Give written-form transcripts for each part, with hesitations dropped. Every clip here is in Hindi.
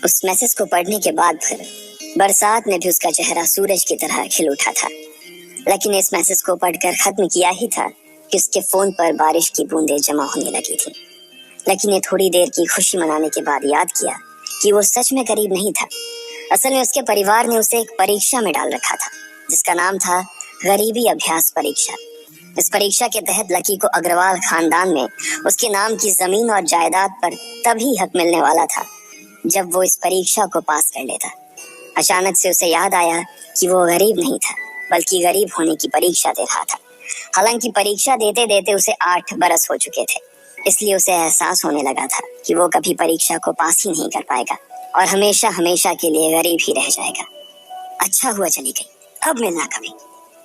उस मैसेज को पढ़ने के बाद फिर बरसात में भी उसका चेहरा सूरज की तरह खिल उठा था। लकी ने इस मैसेज को पढ़कर खत्म किया ही था कि उसके फोन पर बारिश की बूंदें जमा होने लगी थी। लकी ने थोड़ी देर की खुशी मनाने के बाद याद किया कि वो सच में गरीब नहीं था। असल में उसके परिवार ने उसे एक परीक्षा में डाल रखा था जिसका नाम था गरीबी अभ्यास परीक्षा। इस परीक्षा के तहत लकी को अग्रवाल खानदान में उसके नाम की जमीन और जायदाद पर तभी हक मिलने वाला था जब वो इस परीक्षा को पास कर लेता। अचानक से उसे याद आया कि वो गरीब नहीं था बल्कि गरीब होने की परीक्षा दे रहा था। हालांकि परीक्षा देते देते उसे 8 बरस हो चुके थे, इसलिए उसे एहसास होने लगा था कि वो कभी परीक्षा को पास ही नहीं कर पाएगा और हमेशा हमेशा के लिए गरीब ही रह जाएगा। अच्छा हुआ चली गई, अब मिलना कभी।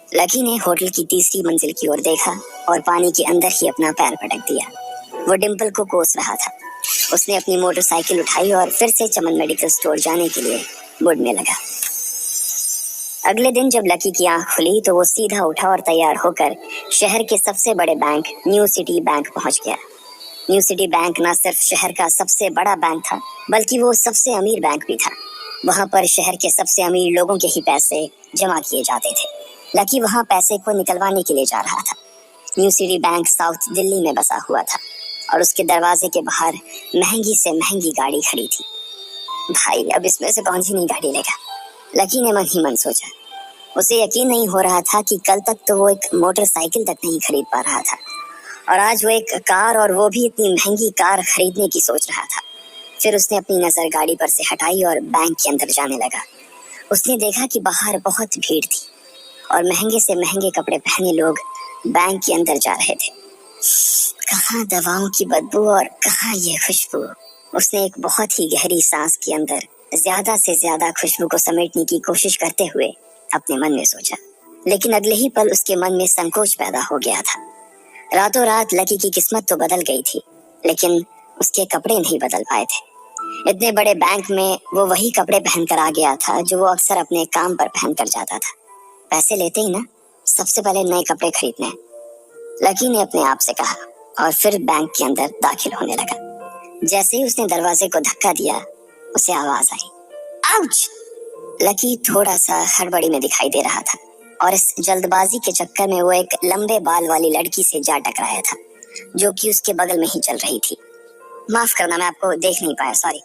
लकी ने होटल की तीसरी मंजिल की ओर देखा और पानी के अंदर ही अपना पैर पटक दिया। वो डिम्पल को कोस रहा था। उसने अपनी मोटरसाइकिल उठाई और फिर से चमन मेडिकल स्टोर जाने के लिए मुड़ने लगा। अगले दिन जब लकी की आंख खुली तो वो सीधा उठा और तैयार होकर शहर के सबसे बड़े बैंक न्यू सिटी बैंक पहुंच गया। न्यू सिटी बैंक न सिर्फ शहर का सबसे बड़ा बैंक था बल्कि वो सबसे अमीर बैंक भी था। वहां पर शहर के सबसे अमीर लोगों के ही पैसे जमा किए जाते थे। लकी वहां पैसे को निकलवाने के लिए जा रहा था। New city bank south Delhi में बसा हुआ था और उसके दरवाजे के बाहर महंगी से महंगी गाड़ी खड़ी थी। भाई, अब इसमें से कौन सी नई गाड़ी लेगा, लकी ने मन ही मन सोचा। उसे यकीन नहीं हो रहा था कि कल तक तो वो एक मोटरसाइकिल तक नहीं खरीद पा रहा था और आज वो एक कार, और वो भी इतनी महंगी कार खरीदने की सोच रहा था। फिर उसने अपनी नजर गाड़ी पर से हटाई और बैंक के अंदर जाने लगा। उसने देखा कि बाहर बहुत भीड़ थी और महंगे से महंगे कपड़े पहने लोग बैंक के अंदर जा रहे थे। कहाँ दवाओं की बदबू और कहाँ ये खुशबू। उसने एक बहुत ही गहरी सांस के अंदर ज्यादा से ज्यादा खुशबू को समेटने की कोशिश करते हुए अपने मन में सोचा, लेकिन अगले ही पल उसके मन में संकोच पैदा हो गया था। रातों रात लकी की किस्मत तो बदल गई थी, लेकिन उसके कपड़े नहीं बदल पाए थे। इतने बड़े बैंक में वो वही कपड़े पहनकर आ गया था जो वो अक्सर अपने काम पर पहनकर जाता था। पैसे लेते ही ना सबसे पहले नए कपड़े खरीदने, लकी ने अपने आप से कहा और फिर बैंक के अंदर दाखिल होने लगा। जैसे ही उसने दरवाजे को धक्का दिया, उसे आवाज आई, आउच! लकी थोड़ा सा हड़बड़ी में दिखाई दे रहा था और इस जल्दबाजी के चक्कर में वो एक लंबे बाल वाली लड़की से जा टकराया था जो कि उसके बगल में ही चल रही थी। माफ करना, मैं आपको देख नहीं पाया, सॉरी।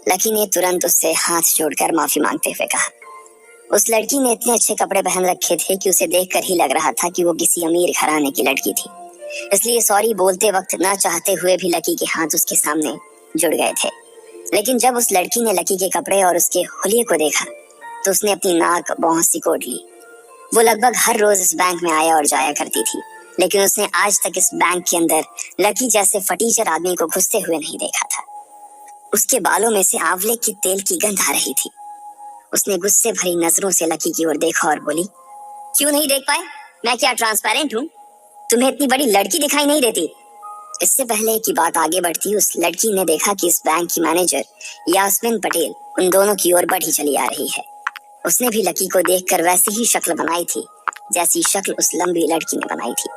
लकी ने तुरंत उससे हाथ जोड़कर माफी मांगते हुए कहा। उस लड़की ने इतने अच्छे कपड़े पहन रखे थे कि उसे देखकर ही लग रहा था कि वो किसी अमीर घराने की लड़की थी, इसलिए सॉरी बोलते वक्त ना चाहते हुए भी लकी के हाथ उसके सामने जुड़ गए थे। लेकिन जब उस लड़की ने लकी के कपड़े और उसके हुलिये को देखा तो उसने अपनी नाक बाहों सिकोड़ ली। वो लगभग हर रोज इस बैंक में आया और जाया करती थी, लेकिन उसने आज तक इस बैंक के अंदर लकी जैसे फटीचर आदमी को घुसते हुए नहीं देखा था। उसके बालों में से आंवले के तेल की गंध आ रही थी। उसने गुस्से भरी नजरों से लकी की ओर देखा और बोली, क्यों नहीं देख पाए? मैं क्या ट्रांसपेरेंट हूँ? तुम्हें इतनी बड़ी लड़की दिखाई नहीं देती? इससे पहले कि बात आगे बढ़ती, उस लड़की ने देखा कि इस बैंक की मैनेजर यास्मीन पटेल उन दोनों की ओर बढ़ी चली आ रही है। उसने भी लकी को देखकर वैसी ही शक्ल बनाई थी जैसी शक्ल उस लंबी लड़की ने बनाई थी।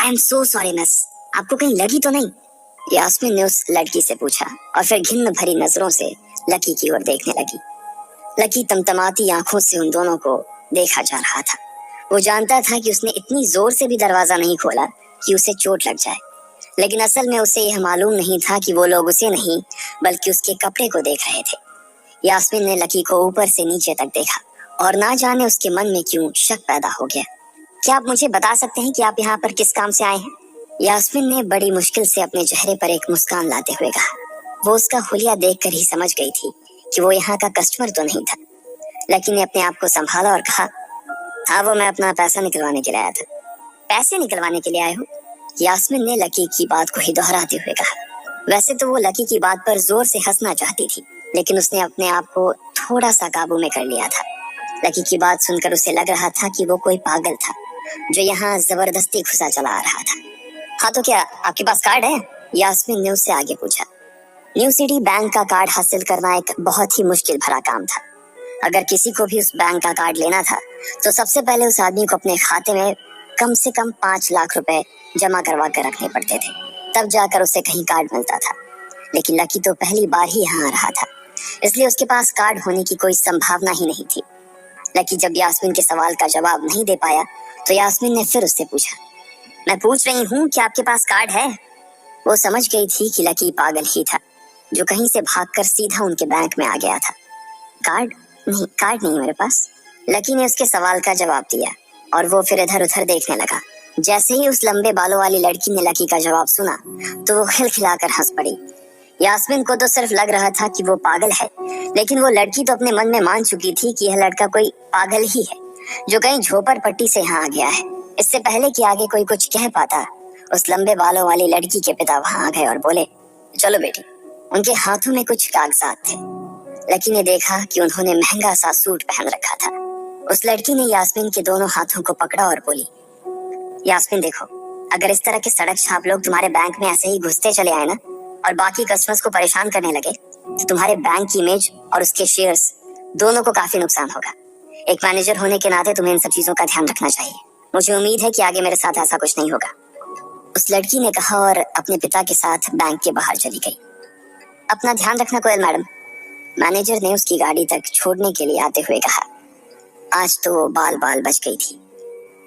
I am so sorry miss, आपको कहीं लगी तो नहीं? यास्मीन ने उस लड़की से पूछा और फिर घिन्न भरी नजरों से लकी की ओर देखने लगी। लकी तमतमाती आंखों से उन दोनों को देखा जा रहा था। वो जानता था कि उसने इतनी जोर से भी दरवाजा नहीं खोला कि उसे चोट लग जाए, लेकिन असल में उसे यह मालूम नहीं था कि वो लोग उसे नहीं बल्कि उसके कपड़े को देख रहे थे। यास्मीन ने लकी को ऊपर से नीचे तक देखा और ना जाने उसके मन में क्यों शक पैदा हो गया। क्या आप मुझे बता सकते हैं कि आप यहाँ पर किस काम से आए हैं? यास्मीन ने बड़ी मुश्किल से अपने चेहरे पर एक मुस्कान लाते हुए कहा। वो उसका हुलिया देखकर ही समझ गई थी कि वो यहाँ का कस्टमर तो नहीं था। लकी ने अपने आप को संभाला और कहा, हाँ, वो मैं अपना पैसा निकलवाने के लिए आया था। पैसे निकलवाने के लिए आए हो? यास्मीन ने लकी की बात को ही दोहराते हुए कहा। वैसे तो वो लकी की बात पर जोर से हंसना चाहती थी, लेकिन उसने अपने आप को थोड़ा सा काबू में कर लिया था। लकी की बात सुनकर उसे लग रहा था कि वो कोई पागल था जो यहाँ जबरदस्ती घुसा चला आ रहा था। हाँ, तो क्या आपके पास कार्ड है? यास्मीन ने उससे आगे पूछा। न्यू सिटी बैंक का कार्ड हासिल करना एक बहुत ही मुश्किल भरा काम था। अगर किसी को भी उस बैंक का कार्ड लेना था तो सबसे पहले उस आदमी को अपने खाते में कम से कम 5 लाख रुपए जमा करवा कर रखने पड़ते थे, तब जाकर उसे कहीं कार्ड मिलता था। लेकिन लकी तो पहली बार ही यहाँ आ रहा था, इसलिए उसके पास कार्ड होने की कोई संभावना ही नहीं थी। लकी जब यास्मीन के सवाल का जवाब नहीं दे पाया तो यास्मीन ने फिर उससे पूछा, मैं पूछ रही हूँ कि आपके पास कार्ड है? वो समझ गई थी कि लकी पागल ही था जो कहीं से भागकर सीधा उनके बैंक में आ गया था। कार्ड नहीं मेरे पास। लकी ने उसके सवाल का जवाब दिया और वो फिर इधर उधर देखने लगा। जैसे ही उस लंबे बालों वाली लड़की ने लकी का जवाब सुना तो वो खिलखिलाकर हंस पड़ी। यास्मीन को तो सिर्फ लग रहा था कि वो पागल है, लेकिन वो लड़की तो अपने मन में मान चुकी थी कि यह लड़का कोई पागल ही है जो कहीं झोपड़ पट्टी से यहाँ आ गया है। इससे पहले कि आगे कोई कुछ कह पाता, उस लंबे बालों वाली लड़की के पिता वहां आ गए और बोले, चलो बेटी। उनके हाथों में कुछ कागजात थे। लकी ने देखा कि उन्होंने महंगा सा सूट पहन रखा था। उस लड़की ने यास्मीन के दोनों हाथों को पकड़ा और बोली, यास्मीन देखो, अगर इस तरह के सड़क छाप लोग तुम्हारे बैंक में ऐसे ही घुसते चले आए ना और बाकी कस्टमर्स को परेशान करने लगे तो तुम्हारे बैंक की इमेज और उसके शेयर्स दोनों को काफी नुकसान होगा। एक मैनेजर होने के नाते तुम्हें इन सब चीजों का ध्यान रखना चाहिए। मुझे उम्मीद है कि आगे मेरे साथ ऐसा कुछ नहीं होगा, उस लड़की ने कहा और अपने पिता के साथ बैंक के बाहर चली गई। अपना ध्यान रखना कोयल मैडम, मैनेजर ने उसकी गाड़ी तक छोड़ने के लिए आते हुए कहा। आज तो बाल बाल बच गई थी।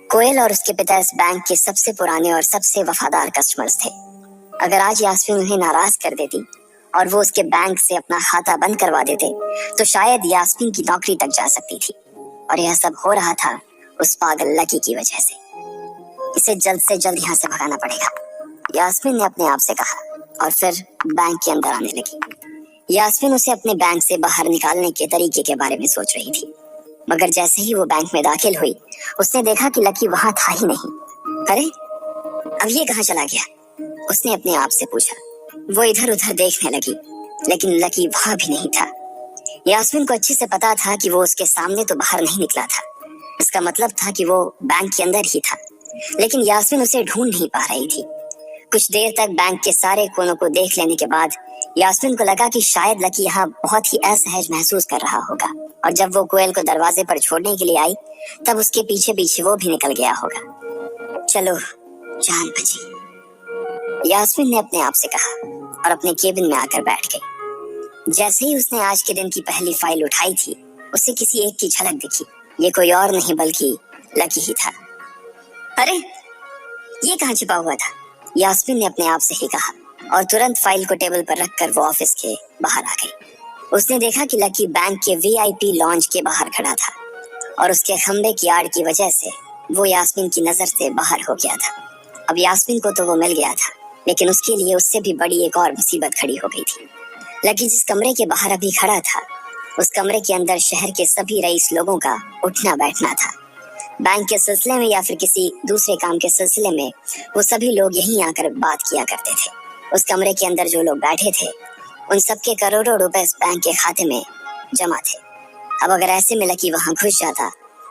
कोयल और उसके पिता इस बैंक के सबसे पुराने और सबसे वफादार कस्टमर्स थे। अगर आज यास्मीन उन्हें नाराज कर देती और वो उसके बैंक से अपना खाता बंद करवा देते तो शायद यास्मीन की नौकरी तक जा सकती थी। और यह सब हो रहा था उस पागल लकी की वजह से। इसे जल्द से जल्द यहाँ से भगाना पड़ेगा, यास्मीन ने अपने आप से कहा और फिर बैंक के अंदर आने लगी। यास्मीन उसे अपने बैंक से बाहर निकालने के तरीके के बारे में सोच रही थी, मगर जैसे ही वो बैंक में दाखिल हुई उसने देखा कि लकी वहां था ही नहीं। अरे अब ये कहाँ चला गया, उसने अपने आप से पूछा। वो इधर उधर देखने लगी लेकिन लकी वहां भी नहीं था। यास्मीन को अच्छे से पता था कि वो उसके सामने तो बाहर नहीं निकला था, इसका मतलब था कि वो बैंक के अंदर ही था, लेकिन यास्मीन उसे ढूंढ नहीं पा रही थी। कुछ देर तक बैंक के सारे कोनों को देख लेने के बाद यास्मीन को लगा कि शायद लकी यहाँ बहुत ही असहज महसूस कर रहा होगा और जब वो कोयल को दरवाजे पर छोड़ने के लिए आई तब उसके पीछे पीछे वो भी निकल गया होगा। चलो जान बची, यास्मीन ने अपने आप से कहा और अपने केबिन में आकर बैठ गई। जैसे ही उसने आज के दिन की पहली फाइल उठाई थी उसे किसी एक की झलक दिखी। ये कोई और नहीं बल्कि लकी ही था। अरे ये कहाँ छिपा हुआ था, यास्मीन ने अपने आप से ही कहा और तुरंत फाइल को टेबल पर रखकर वो ऑफिस के बाहर आ गई। उसने देखा कि लकी बैंक के वीआईपी लॉन्ज के बाहर खड़ा था और उसके खंबे की आड़ की वजह से वो यास्मीन की नजर से बाहर हो गया था। अब यास्मीन को तो वो मिल गया था, लेकिन उसके लिए उससे भी बड़ी एक और मुसीबत खड़ी हो गई थी। लकी जिस कमरे के बाहर अभी खड़ा था उस कमरे के अंदर शहर के सभी रईस लोगों का उठना बैठना था। बैंक के सिलसिले में या फिर किसी दूसरे काम के सिलसिले में वो सभी लोग यहीं आकर बात किया करते थे। उस कमरे के अंदर जो लोग बैठे थे उन सबके करोड़ों रुपए इस बैंक के खाते में जमा थे। अब अगर ऐसे में लकी वहां घुस जाता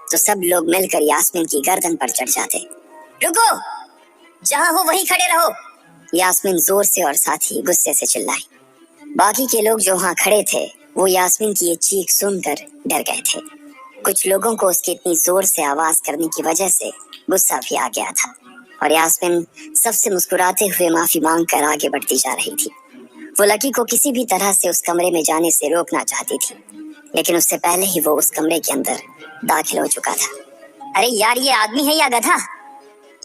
तो सब लोग मिलकर यास्मीन की गर्दन पर चढ़ जाते। रुको, जहां हो वहीं खड़े रहो, यास्मीन जोर से और साथ ही गुस्से से चिल्लाई। बाकी के लोग जो वहां खड़े थे वो यास्मीन की ये चीख सुनकर डर गए थे। कुछ लोगों को उसकी इतनी जोर से आवाज करने की वजह से गुस्सा भी आ गया था और यास्मीन सबसे मुस्कुराते हुए माफी मांगकर आगे बढ़ती जा रही थी। वो लकी को किसी भी तरह से उस कमरे में जाने से रोकना चाहती थी, लेकिन उससे पहले ही वो उस कमरे के अंदर दाखिल हो चुका था। अरे यार, ये आदमी है या गधा,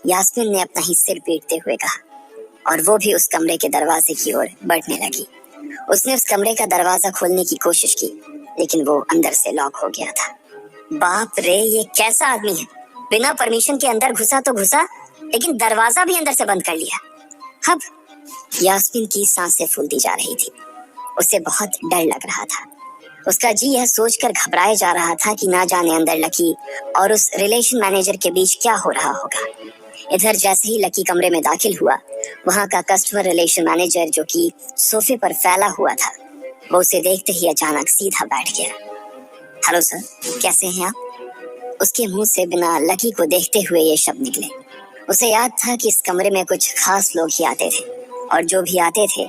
यास्मीन ने अपना ही सिर पीटते हुए कहा और वो भी उस कमरे के दरवाजे की ओर बढ़ने लगी। उसने उस कमरे का दरवाजा खोलने की कोशिश की लेकिन वो अंदर से लॉक हो गया था। बाप रे, ये कैसा आदमी है, बिना परमिशन के अंदर घुसा तो घुसा लेकिन दरवाजा भी अंदर से बंद कर लिया। अब यास्मीन की सांसें फूलती जा रही थी, उसे बहुत डर लग रहा था। उसका जी यह सोचकर घबराया जा रहा था कि ना जाने अंदर लकी और उस रिलेशन मैनेजर के बीच क्या हो रहा होगा। इधर जैसे ही लकी कमरे में दाखिल हुआ वहां का कस्टमर रिलेशन मैनेजर जो कि सोफे पर फैला हुआ था वो उसे देखते ही अचानक सीधा बैठ गया। हेलो सर, कैसे हैं आप? उसके मुंह से बिना लकी को देखते हुए ये शब्द निकले। उसे याद था कि इस कमरे में कुछ खास लोग ही आते थे और जो भी आते थे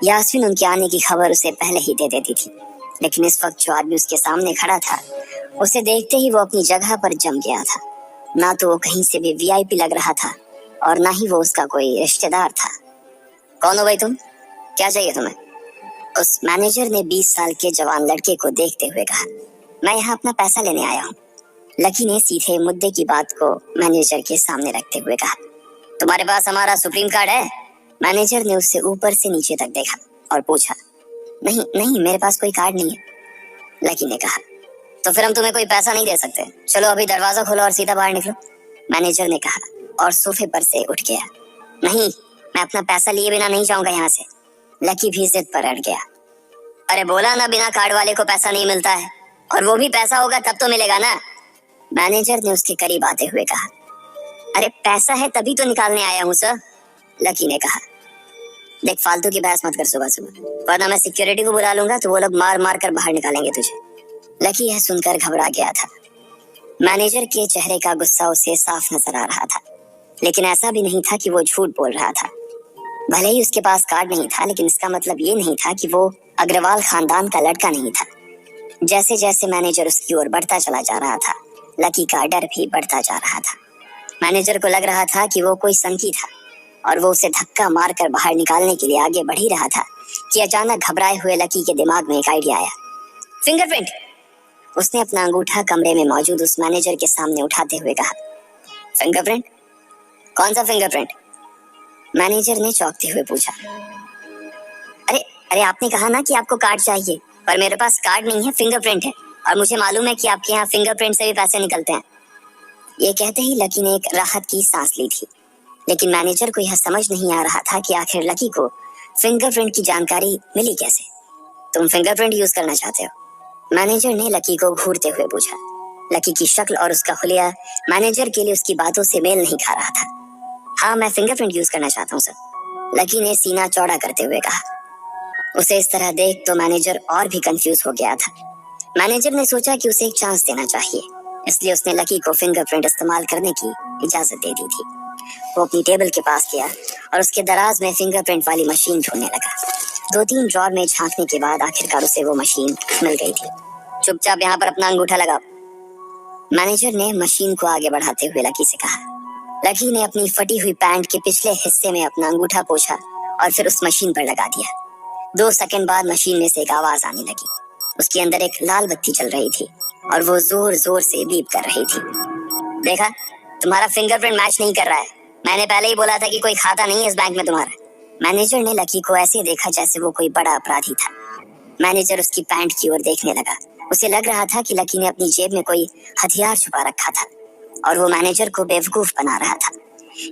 यास्मीन उनके आने की खबर उसे पहले ही दे देती थी, लेकिन इस वक्त जो आदमी उसके सामने खड़ा था उसे देखते ही वो अपनी जगह पर जम गया था। ना तो वो कहीं से भी वीआईपी लग रहा था और ना ही वो उसका कोई रिश्तेदार था। कौन हो भाई तुम, क्या चाहिए तुम्हें? उस मैनेजर ने 20 साल के जवान लड़के को देखते हुए कहा, मैं यहाँ अपना पैसा लेने आया हूँ। लकी ने सीधे मुद्दे की बात को मैनेजर के सामने रखते हुए कहा, तुम्हारे पास हमारा सुप्रीम कार्ड है? मैनेजर ने उससे ऊपर से नीचे तक देखा और पूछा, नहीं नहीं, मेरे पास कोई कार्ड नहीं है। लकी ने कहा, तो फिर हम तुम्हें कोई पैसा नहीं दे सकते। चलो अभी दरवाजा खोलो और सीधा बाहर निकलो। मैनेजर ने कहा और सोफे पर से उठ गया। नहीं, मैं अपना पैसा लिए बिना नहीं जाऊंगा यहाँ से। लकी भी जिद पर अड़ गया। अरे बोला ना, बिना कार्ड वाले को पैसा नहीं मिलता है, और वो भी पैसा होगा तब तो मिलेगा ना। मैनेजर ने उसके करीब आते हुए कहा, अरे पैसा है तभी तो निकालने आया हूँ सर। लकी ने कहा, देख फालतू की बहस मत कर सुबह सुबह, वरना मैं सिक्योरिटी को बुला लूंगा तो वो लोग मार मार कर बाहर निकालेंगे तुझे। लकी यह सुनकर घबरा गया था। मैनेजर के चेहरे का गुस्सा उसे साफ नजर आ रहा था, लेकिन ऐसा भी नहीं था कि वो झूठ बोल रहा था। भले ही उसके पास कार्ड नहीं था, लेकिन इसका मतलब ये नहीं था कि वो अग्रवाल खानदान का लड़का नहीं था। जैसे जैसे मैनेजर उसकी ओर बढ़ता चला जा रहा था, लकी का डर भी बढ़ता जा रहा था। मैनेजर को लग रहा था कि वो कोई संकी था और वो उसे धक्का मारकर बाहर निकालने के लिए आगे बढ़ ही रहा था कि अचानक घबराए हुए लकी के दिमाग में एक आइडिया आया। फिंगरप्रिंट! उसने अपना अंगूठा कमरे में मौजूद उस मैनेजर के सामने उठाते हुए कहा। फिंगरप्रिंट? कौन सा फिंगरप्रिंट? मैनेजर ने चौंकते हुए पूछा। अरे अरे, आपने कहा ना कि आपको कार्ड चाहिए, पर मेरे पास कार्ड नहीं है, फिंगरप्रिंट है, और मुझे मालूम है कि आपके यहाँ फिंगरप्रिंट से भी पैसे निकलते हैं। ये कहते ही लकी ने एक राहत की सांस ली थी, लेकिन मैनेजर को यह समझ नहीं आ रहा था कि आखिर लकी को फिंगरप्रिंट की जानकारी मिली कैसे। तुम फिंगरप्रिंट यूज करना चाहते हो? मैनेजर ने लकी को घूरते हुए पूछा। लकी की शक्ल और उसका हुलिया मैनेजर के लिए उसकी बातों से मेल नहीं खा रहा था। हाँ, मैं फिंगरप्रिंट यूज करना चाहता हूँ सर, लकी ने सीना चौड़ा करते हुए कहा। उसे इस तरह देख तो मैनेजर और भी कंफ्यूज हो गया था। मैनेजर ने सोचा कि उसे एक चांस देना चाहिए, इसलिए उसने लकी को फिंगरप्रिंट इस्तेमाल करने की इजाजत दे दी थी। वो अपनी टेबल के पास गया और उसके दराज में फिंगरप्रिंट वाली मशीन ढूंढने लगा। 2-3 ड्रॉर में झांकने के बाद आखिरकार उसे वो मशीन मिल गई थी। चुपचाप यहाँ पर अपना अंगूठा लगाओ, मैनेजर ने मशीन को आगे बढ़ाते हुए लकी से कहा। लकी ने अपनी फटी हुई पैंट के पिछले हिस्से में अपना अंगूठा पोंछा और फिर उस मशीन पर लगा दिया। 2 सेकंड बाद मशीन में से एक आवाज आने लगी। उसके अंदर एक लाल बत्ती चल रही थी और वो जोर जोर से बीप कर रही थी। देखा, तुम्हारा फिंगरप्रिंट मैच नहीं कर रहा है। मैंने पहले ही बोला था कि कोई खाता नहीं है इस बैंक में तुम्हारा। मैनेजर ने लकी को ऐसे देखा जैसे वो कोई बड़ा अपराधी था। मैनेजर उसकी पैंट की ओर देखने लगा। उसे लग रहा था कि लकी ने अपनी जेब में कोई हथियार छुपा रखा था और वो मैनेजर को बेवकूफ बना रहा था।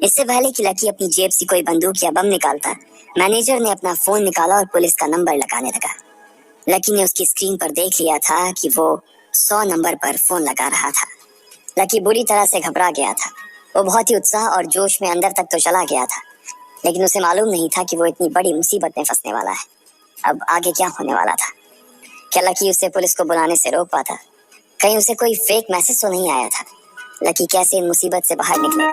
इससे पहले कि लकी अपनी जेब से कोई बंदूक या बम निकालता, मैनेजर ने अपना फोन निकाला और पुलिस का नंबर लगाने लगा। लकी ने उसकी स्क्रीन पर देख लिया था कि वो 100 नंबर पर फोन लगा रहा था। लकी बुरी तरह से घबरा गया था। वो बहुत ही उत्साह और जोश में अंदर तक तो चला गया था, लेकिन उसे मालूम नहीं था कि वो इतनी बड़ी मुसीबत में फंसने वाला है। अब आगे क्या होने वाला था? क्या लकी उसे पुलिस को बुलाने से रोक पाता? कहीं उसे कोई फेक मैसेज तो नहीं आया था? लकी कैसे इन मुसीबत से बाहर निकले?